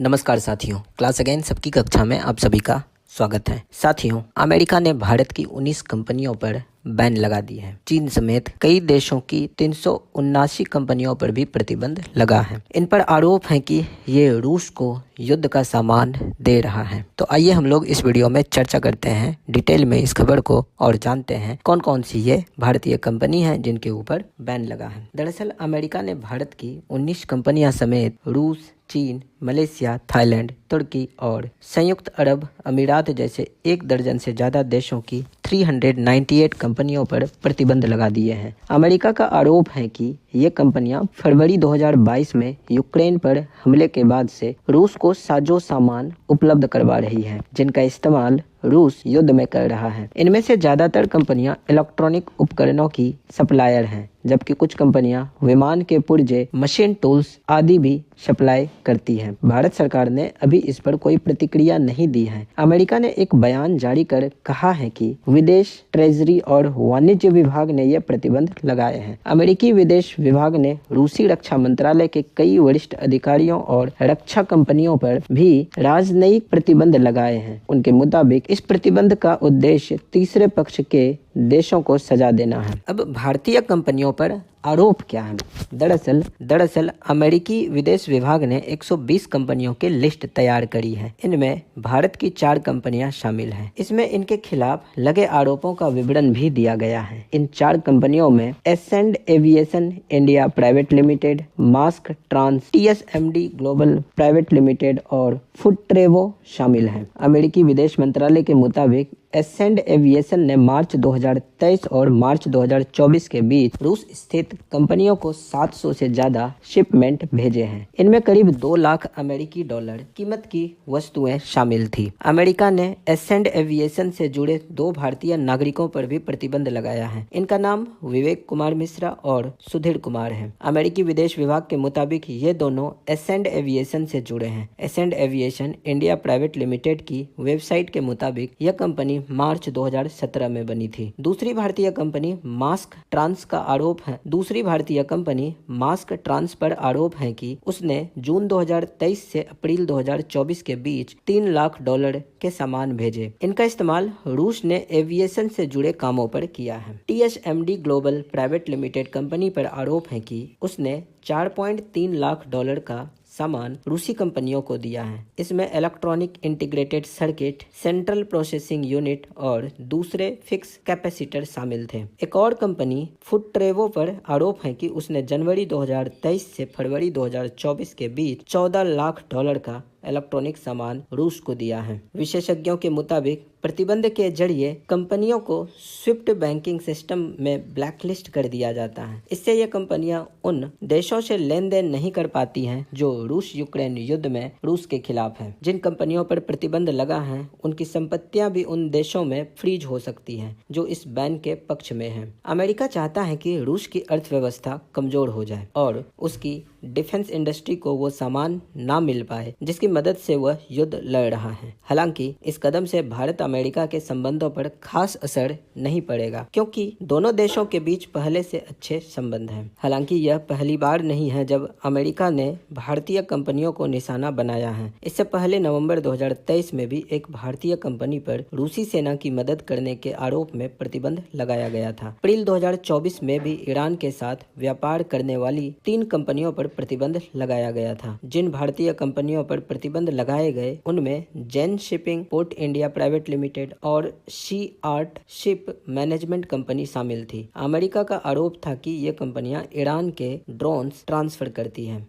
नमस्कार साथियों, class again सबकी कक्षा में आप सभी का स्वागत है। साथियों, अमेरिका ने भारत की 19 कंपनियों पर बैन लगा दी है। चीन समेत कई देशों की 379 कंपनियों पर भी प्रतिबंध लगा है। इन पर आरोप है कि ये रूस को युद्ध का सामान दे रहा है। तो आइए हम लोग इस वीडियो में चर्चा करते हैं डिटेल में इस खबर को और जानते हैं कौन कौन सी ये भारतीय कंपनी है जिनके ऊपर बैन लगा है। दरअसल अमेरिका ने भारत की 19 कंपनियां समेत रूस, चीन, मलेशिया, थाईलैंड, तुर्की और संयुक्त अरब अमीरात जैसे 1 दर्जन से ज्यादा देशों की 398 कंपनियों पर प्रतिबंध लगा दिए हैं। अमेरिका का आरोप है कि ये कंपनियां फरवरी 2022 में यूक्रेन पर हमले के बाद से रूस को साजो सामान उपलब्ध करवा रही है, जिनका इस्तेमाल रूस युद्ध में कर रहा है। इनमें से ज्यादातर कंपनियां इलेक्ट्रॉनिक उपकरणों की सप्लायर हैं, जबकि कुछ कंपनियां विमान के पुर्जे, मशीन टूल्स आदि भी सप्लाई करती हैं। भारत सरकार ने अभी इस पर कोई प्रतिक्रिया नहीं दी है। अमेरिका ने एक बयान जारी कर कहा है कि विदेश, ट्रेजरी और वाणिज्य विभाग ने यह प्रतिबंध लगाए हैं। अमेरिकी विदेश विभाग ने रूसी रक्षा मंत्रालय के कई वरिष्ठ अधिकारियों और रक्षा कंपनियों पर भी राजनयिक प्रतिबंध लगाए हैं। उनके मुताबिक इस प्रतिबंध का उद्देश्य तीसरे पक्ष के देशों को सजा देना है। अब भारतीय कंपनियों पर आरोप क्या है? दरअसल अमेरिकी विदेश विभाग ने 120 कंपनियों की लिस्ट तैयार करी है। इनमें भारत की 4 कंपनियां शामिल हैं। इसमें इनके खिलाफ लगे आरोपों का विवरण भी दिया गया है। इन 4 कंपनियों में Ascend Aviation India private limited, Mask Trans, TSMD global private limited और फुटट्रेवो शामिल हैं। अमेरिकी विदेश मंत्रालय के मुताबिक एसेंड एविएशन ने मार्च 2023 और मार्च 2024 के बीच रूस स्थित कंपनियों को 700 से ज्यादा शिपमेंट भेजे हैं। इनमें करीब 2 लाख अमेरिकी डॉलर कीमत की वस्तुएं शामिल थी। अमेरिका ने एसेंड एविएशन से जुड़े 2 भारतीय नागरिकों पर भी प्रतिबंध लगाया है। इनका नाम विवेक कुमार मिश्रा और सुधीर कुमार है। अमेरिकी विदेश विभाग के मुताबिक ये दोनों एसेंड एविएशन से जुड़े हैं। Ascend Aviation India private limited की वेबसाइट के मुताबिक यह कंपनी मार्च 2017 में बनी थी। दूसरी भारतीय कंपनी मास्क ट्रांस पर आरोप है कि उसने जून 2023 से अप्रैल 2024 के बीच $3 लाख के सामान भेजे। इनका इस्तेमाल रूस ने एविएशन से जुड़े कामों पर किया है। TSMD global private limited company पर आरोप है कि उसने $4.3 लाख का सामान रूसी कंपनियों को दिया है। इसमें electronic integrated circuit, central processing unit और दूसरे फिक्स कैपेसिटर शामिल थे। एक और कंपनी फुटट्रेवो पर आरोप है कि उसने जनवरी 2023 से फरवरी 2024 के बीच $14 लाख का इलेक्ट्रॉनिक सामान रूस को दिया है। विशेषज्ञों के मुताबिक प्रतिबंध के जरिए कंपनियों को स्विफ्ट बैंकिंग सिस्टम में ब्लैकलिस्ट कर दिया जाता है। इससे ये कंपनियां उन देशों से लेन देन नहीं कर पाती हैं जो रूस यूक्रेन युद्ध में रूस के खिलाफ हैं। जिन कंपनियों पर प्रतिबंध लगा है उनकी संपत्तियां भी उन देशों में फ्रीज हो सकती हैं जो इस बैन के पक्ष में हैं। अमेरिका चाहता है कि रूस की अर्थव्यवस्था कमजोर हो जाए और उसकी डिफेंस इंडस्ट्री को वो सामान ना मिल पाए जिसकी मदद से वह युद्ध लड़ रहा है। हालांकि इस कदम से भारत अमेरिका के संबंधों पर खास असर नहीं पड़ेगा, क्योंकि दोनों देशों के बीच पहले से अच्छे संबंध हैं। हालांकि यह पहली बार नहीं है जब अमेरिका ने भारतीय कंपनियों को निशाना बनाया है। इससे पहले नवंबर 2023 में भी एक भारतीय कंपनी पर रूसी सेना की मदद करने के आरोप में प्रतिबंध लगाया गया था। अप्रैल 2024 में भी ईरान के साथ व्यापार करने वाली 3 कंपनियों पर प्रतिबंध लगाया गया था। जिन भारतीय कंपनियों पर प्रतिबंध लगाए गए उनमें Jain shipping, port India private limited और she art ship management company शामिल थी। अमेरिका का आरोप था कि ये कंपनियां ईरान के ड्रोन्स ट्रांसफर करती हैं।